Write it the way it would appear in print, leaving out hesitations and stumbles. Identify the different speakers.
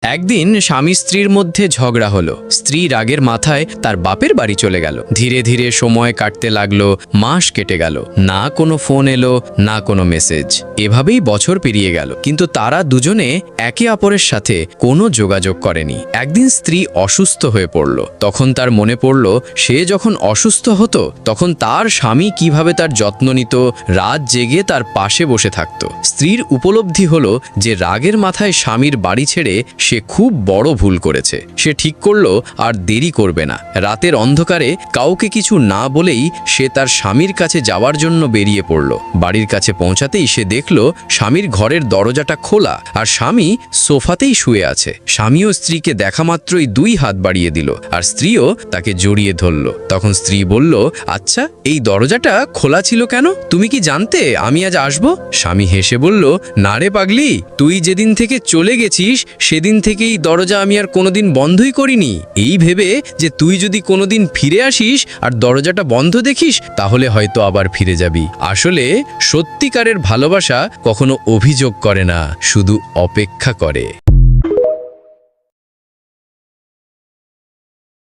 Speaker 1: একদিন স্বামী স্ত্রীর মধ্যে ঝগড়া হলো। স্ত্রী রাগের মাথায় তার বাপের বাড়ি চলে গেল। ধীরে ধীরে সময় কাটতে লাগলো, মাস কেটে গেল, না কোনো ফোন এলো, না কোনো মেসেজ। এভাবেই বছর পেরিয়ে গেল, কিন্তু তারা দুজনে একে অপরের সাথে কোনো যোগাযোগ করেনি। একদিন স্ত্রী অসুস্থ হয়ে পড়ল। তখন তার মনে পড়ল, সে যখন অসুস্থ হতো তখন তার স্বামী কিভাবে তার যত্ন নিত, রাত জেগে তার পাশে বসে থাকত। স্ত্রীর উপলব্ধি হলো যে রাগের মাথায় স্বামীর বাড়ি ছেড়ে সে খুব বড় ভুল করেছে। সে ঠিক করলো আর দেরি করবে না। রাতের অন্ধকারে কাউকে কিছু না বলেই সে তার স্বামীর কাছে যাওয়ার জন্য বেরিয়ে পড়ল। বাড়ির কাছে পৌঁছাতেই সে দেখল স্বামীর ঘরের দরজাটা খোলা আর স্বামী সোফাতেই শুয়ে আছে। স্বামীও স্ত্রীকে দেখা মাত্রই দুই হাত বাড়িয়ে দিল আর স্ত্রীও তাকে জড়িয়ে ধরল। তখন স্ত্রী বলল, আচ্ছা, এই দরজাটা খোলা ছিল কেন? তুমি কি জানতে আমি আজ আসবো? স্বামী হেসে বলল, না রে পাগলি, তুই যেদিন থেকে চলে গেছিস সেদিন থেকেই দরজা আমি আর কোনোদিন বন্ধই করিনি। এই ভেবে যে তুই যদি কোনোদিন ফিরে আসিস আর দরজাটা বন্ধ দেখিস তাহলে হয়তো আবার ফিরে যাবি। আসলে সত্যিকারের ভালোবাসা কখনো অভিযোগ করে না, শুধু অপেক্ষা করে।